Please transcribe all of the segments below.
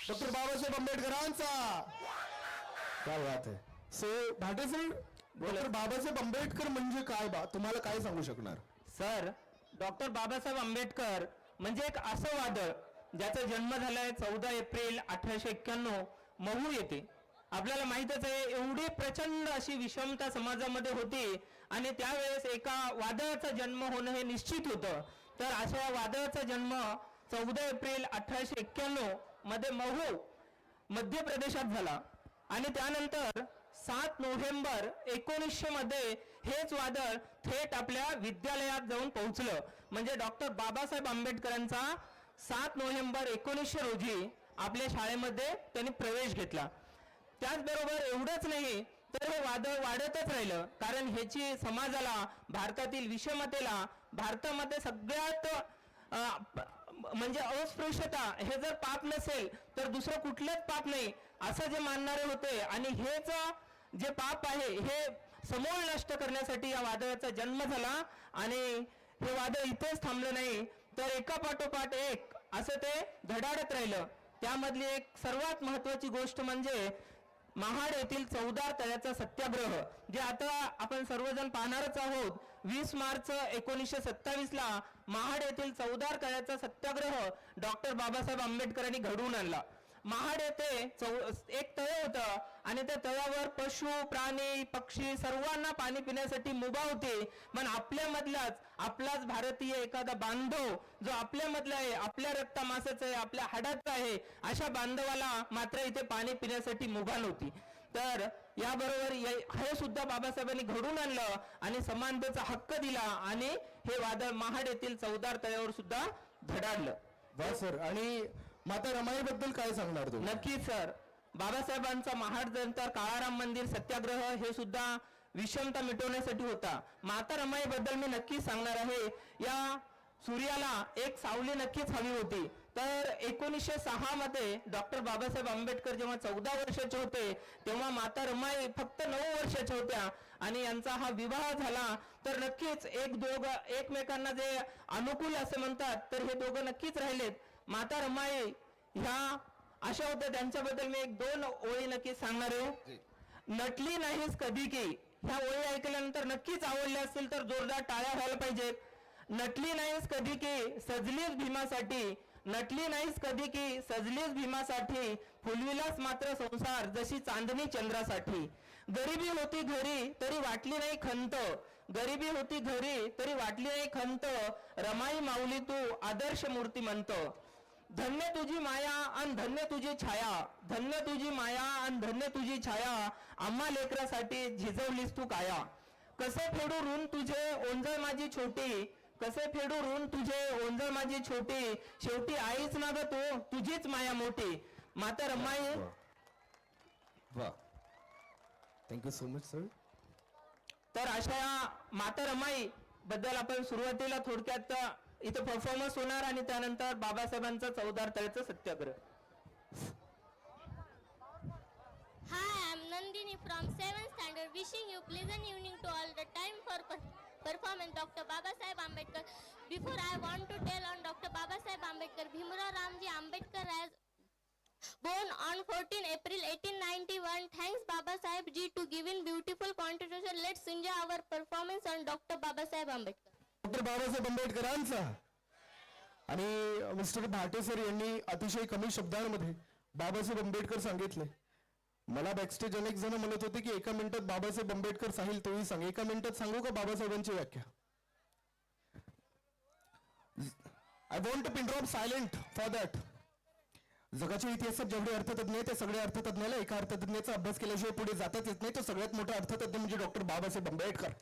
Doctor Babasaheb आंबेडकरांचा. काय बात आहे. So Bhate sir, doctor Babasaheb Ambedkar म्हणजे काय तुम्हाला काय सांगू शकणार? सर, डॉक्टर बाबासाहेब आंबेडकर म्हणजे एक असं वादळ ज्याचा जन्म झालाय 14 एप्रिल 1891 महू येथे. आपल्याला माहितच आहे, एवढी प्रचंड अशी विषमता समाजामध्ये होती आणि त्यावेळेस एका वादळाचा जन्म होणं हे निश्चित होतं. तर अशा वादळाचा जन्म 14 एप्रिल 1891 मध्ये महू मध्य प्रदेशात झाला आणि त्यानंतर 7 नोव्हेंबर 1900 मध्ये हेच वादळ थेट आपल्या विद्यालयात जाऊन पोहोचलं. म्हणजे डॉक्टर बाबासाहेब आंबेडकरांचा 7 नोव्हेंबर 1900 रोजी आपल्या शाळेमध्ये त्यांनी प्रवेश घेतला. त्याचबरोबर एवढंच नाही तर हे वादळ वाढतच राहिलं, कारण ह्याची समाजाला, भारतातील विषमतेला, भारतामध्ये सगळ्यात म्हणजे अस्पृश्यता हे जर पाप नसेल तर दुसरं कुठलंच पाप नाही असं जे मानणारे होते. आणि हेच जे पाप आहे हे समूळ नष्ट करण्यासाठी या वादळाचा जन्म झाला. आणि हे वादळ इथेच थांबलं नाही, तर एका पाठोपाठ एक असं ते धडाडत राहिलं. त्यामधली एक सर्वात महत्वाची गोष्ट म्हणजे महाड येथील 14 तळ्याचा सत्याग्रह, जे आता आपण सर्वजण पाहणारच आहोत. 20 मार्च 1927 ला महाड येथील 14 तळ्याचा सत्याग्रह डॉक्टर बाबासाहेब आंबेडकरांनी घडवून आणला. महाड येथे एक तळ होतं आणि त्या तळ्यावर पशु, प्राणी, पक्षी सर्वांना पाणी पिण्यासाठी मुभा होती. पण आपलाच भारतीय एखादा बांधव जो आपल्यामधला आहे, आपल्या रक्तामासाचा आहे, आपल्या हाडाचा आहे, अशा बांधवाला मात्र इथे पाणी पिण्यासाठी मुभा नव्हती. तर याबरोबर हे सुद्धा बाबासाहेबांनी घडून आणलं आणि समानतेचा हक्क दिला आणि हे वादळ महाड येथील 14 तळ्यावर सुद्धा धडाडलं. वा सर. आणि माता रमाई बद्दल काय सांगणार तुम्ही? नक्कीच सर, बाबासाहेबांचा महाड नंतर काळाराम मंदिर सत्याग्रह हे सुद्धा विषमता मिटवण्यासाठी होता. माता रमाई बद्दल मी नक्कीच सांगणार आहे. या सूर्याला एक सावली नक्कीच हवी होती. तर 1906 मध्ये डॉक्टर बाबासाहेब आंबेडकर जेव्हा 14 वर्षाचे होते तेव्हा माता रमाई फक्त 9 वर्षाच्या होत्या आणि यांचा हा विवाह झाला. तर नक्कीच एकमेकांना जे अनुकूल असे म्हणतात तर हे दोघं नक्कीच राहिलेत. माता रमाई ह्या अशा होत्या, त्यांच्याबद्दल मी 1-2 ओळी नक्कीच सांगणार आहे. नटली नाहीस कधी की, ह्या ओळी ऐकल्यानंतर नक्कीच आवडल्या असतील तर जोरदार टाळ्या व्हायला पाहिजेत. नटली नाहीस कधी की सजलीस भीमासाठी, नटली नाहीस कधी की सजलीस भीमासाठी, फुलविलास मात्र संसार जशी चांदणी चंद्रासाठी. गरिबी होती घरी तरी वाटली नाही खंत, गरिबी होती घरी तरी वाटली नाही खंत, रमाई माऊली तू आदर्श मूर्तिमंत. धन्य तुझी माया आणि धन्य तुझी छाया, धन्य तुझी माया आणि धन्य तुझी छाया, आम्हा लेकरासाठी झिजवलीस तू काया. कसे फेडू ऋण तुझे ओंजळ माझी छोटी, कसे फेडू ऋण तुझे ओंजळ माझी छोटी, शेवटी आईच ना ग तू, तुझीच माया मोठी. माता रमाई. वा, थँक्यू सो मच सर. तर अशा माता रमाई बद्दल आपण सुरुवातीला थोडक्यात इथे परफॉर्मन्स होणार आणि त्यानंतर बाबासाहेबांचा 14 तळ्याचा सत्याग्रह. Hi, I am Nandini from 7th standard. Wishing you pleasant evening to all. The time for performance Dr. Babasaheb Ambedkar. Before I want to tell on Dr. Babasaheb Ambedkar. Bhimrao Ramji Ambedkar has born on 14 April 1891. Thanks Babasaheb ji to giving beautiful contribution. Let's enjoy our performance on Dr. Babasaheb Ambedkar. Doctor Babasaheb आंबेडकरांचा. आणि mister Bhate sir यांनी अतिशय कमी शब्दांमध्ये बाबासाहेब आंबेडकर सांगितले. मला backstage अनेक जण म्हणत होते की एका मिनिटात बाबासाहेब आंबेडकर सांगेल तोही सांग. एका मिनिटात सांगू का बाबासाहेबांची व्याख्या? I want to pin drop silent for that. जगाच्या इतिहासात जेवढे अर्थतज्ञ आहेत त्या सगळ्या अर्थतज्ञाला एका अर्थतज्ञाचा अभ्यास केल्याशिवाय पुढे जाताच येत नाही. तो सगळ्यात मोठा अर्थतज्ञ म्हणजे डॉक्टर बाबासाहेब आंबेडकर.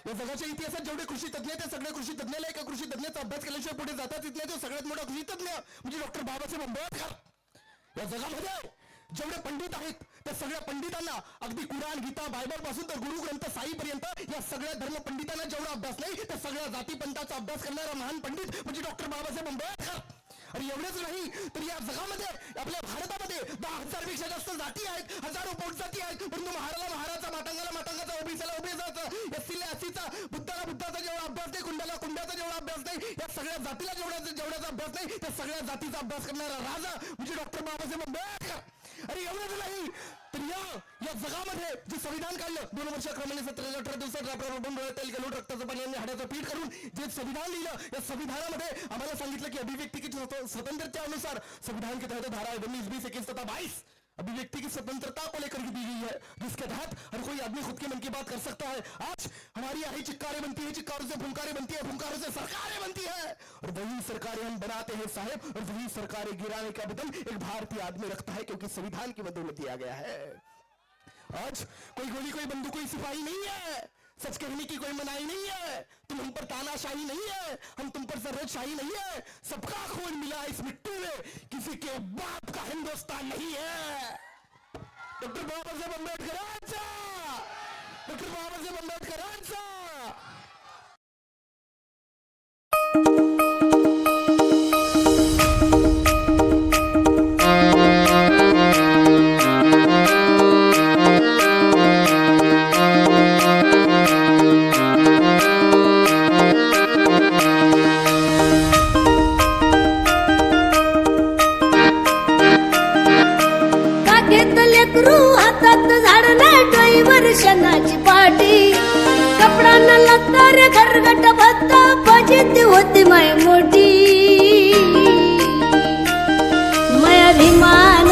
या जगाच्या इतिहासात जेवढे कृषी तज्ञ आहेत त्या सगळ्या कृषी तज्ञाला एका कृषी तज्ञाचा अभ्यास केल्याशिवाय पुढे जाताच येत नाही. तो सगळ्यात मोठा कृषी तज्ञ म्हणजे डॉक्टर बाबासाहेब आंबेडकर. या जगामध्ये जेवढे पंडित आहेत त्या सगळ्या पंडितांना, अगदी कुराण, गीता, बायबल पासून तर गुरुग्रंथ साईपर्यंत या सगळ्या धर्मपंडितांना जेवढा अभ्यास नाही त्या सगळ्या जातीपंथाचा अभ्यास करणारा महान पंडित म्हणजे डॉक्टर बाबासाहेब आंबेडकर. आणि एवढंच नाही तर या जगामध्ये आपल्या भारतामध्ये 10,000 पेक्षा जास्त जाती आहेत, हजारो पोटजाती आहेत, परंतु महाराला महाराचा, माटांगाला माटांगाचा, ओबीसीला ओबीसीचा, एससीला एससीचा, बुद्धाला बुद्धाचा जेवढा अभ्यास नाही, कुंडाला कुंडाचा जेवढा अभ्यास नाही, या सगळ्या जातीला जेवढ्याचा अभ्यास नाही, त्या सगळ्या जातीचा अभ्यास करणारा राजा म्हणजे डॉक्टर बाबासाहेब आंबेडकर. आणि एवढंच नाही तर या जगामध्ये जे संविधान काढलं 2 वर्षाक्रमाने 17-18 दिवसात राबून तेल घालून रक्ताचं पाणी आणि हाडाचं पीठ करून जे संविधान लिहिलं, या संविधानामध्ये आम्हाला सांगितलं की अभिव्यक्ती की स्वतंत्रता अनुसार संविधान के तहत धारा 19, 20, 21 तथा 22 अभिव्यक्ति की स्वतंत्रता को लेकर दी गई है, जिसके तहत हर कोई आदमी खुद के मन की बात कर सकता है. आज हमारी यही चिक्कारें बनती है, चिक्कारों से फुंकारें बनती है, फुंकारों से सरकारें बनती है, और वही सरकारें हम बनाते हैं साहब, और वही सरकारें गिराने का बदल एक भारतीय आदमी रखता है, क्योंकि संविधान की बदौलत दिया गया है. आज कोई गोली, कोई बंदूक, कोई सिपाही नहीं है, सच कहने की कोई मनाही नहीं है, तुम हम पर तानाशाही नहीं है, हम तुम पर सरहदशाही नहीं है, सबका खून मिला इस मिट्टी में, किसी के बाप का हिंदुस्तान नहीं है. डॉक्टर बाबासाहेब आंबेडकरांचा, डॉक्टर बाबासाहेब आंबेडकरांचा. वर्षाची पाठी कपडा न लागता रे घरगट भत्ता फजिती होती माय मोठी माया भिमान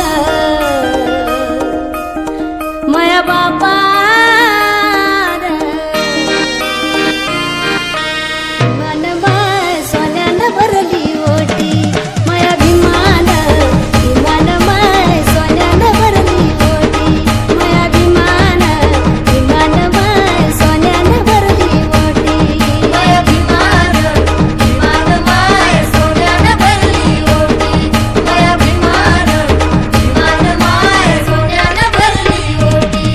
माया बापा मन माय सोन्यानं भरली ओटी माया भिमान भिमान माय सोन्यानं भरली ओटी माया भिमान भिमान माय सोन्यानं भरली ओटी माया भिमान भिमान माय सोन्यानं भरली ओटी माया भिमान भिमान माय सोन्यानं भरली ओटी.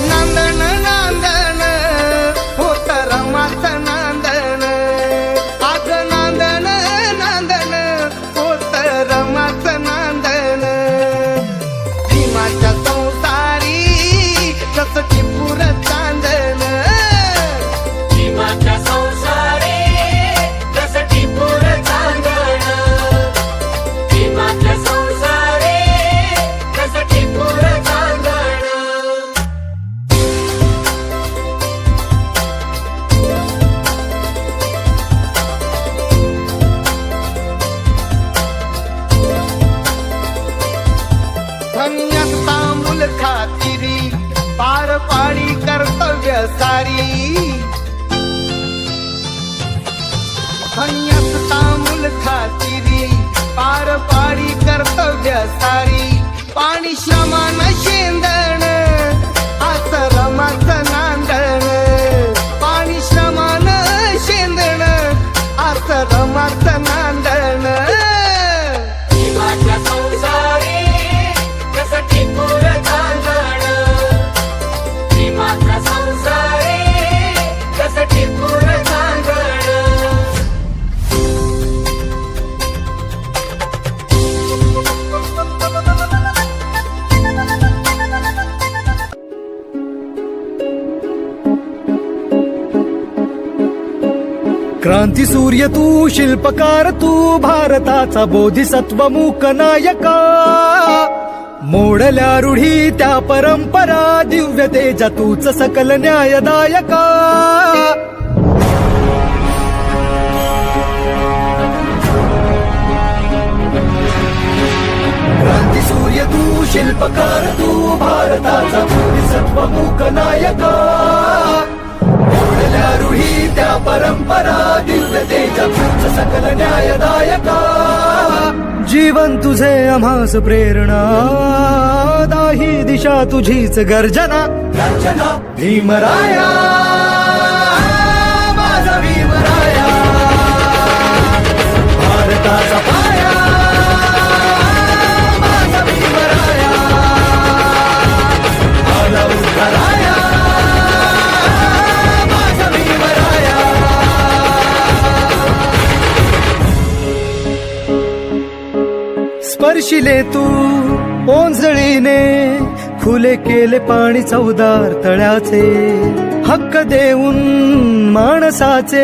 नांदण नांदण होत रमाचं नांदण आज नांदण नांदण होत रमाचं नांदण भीमाच्या संसारी कसं टिपूर चांदण भीमाच्या संसारी कसं टिपूर चांदण भीमाच्या संसारी कसं टिपूर चांदण. धन्यता मूल खातिरी पार पाडी कर्तव्य सारी धन्यता मूल खातिरी पार पाडी कर्तव्य सारी पाणी श्रमान शेंदण आस रमाचं नांदण पाणी श्रमान शेंदण आस रमाचं नांदण भीमाच्या संसारी कसं टिपूर चांदण भीमाच्या संसारी कसं टिपूर चांदण. क्रांती सूर्य तू शिल्पकार तू भारताचा बोधिसत्व मूक नायका मोडल्या रूढी त्या परंपरा दिव्य तेजा तूच सकल न्यायदायका क्रांती सूर्य तू शिल्पकार तू भारताचा बोधिसत्व मूक नायका मोडल्या रूढी त्या परंपरा दिव्य तेजा तूच सकल न्यायदायका जीवन तुझे आम्हास प्रेरणा दाही दिशा तुझीच गर्जना रचना भीमराया माझा भीमराया भारताचा पाया माझा भीमराया पाजिले तू ओंजळीने खुले केले पाणी चौदार तळ्याचे हक्क देऊन माणसाचे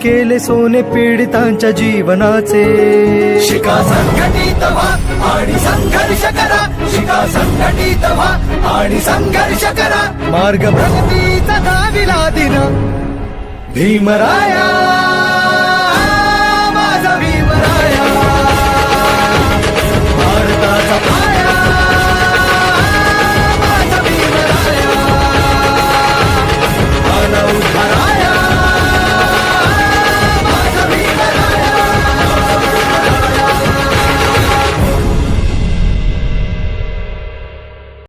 केले सोने पीडितांच्या जीवनाचे शिका संघटित व्हा आणि संघर्ष करा शिका संघटित व्हा आणि संघर्ष करा मार्ग प्रगतीचा दाविला दिना भीमराया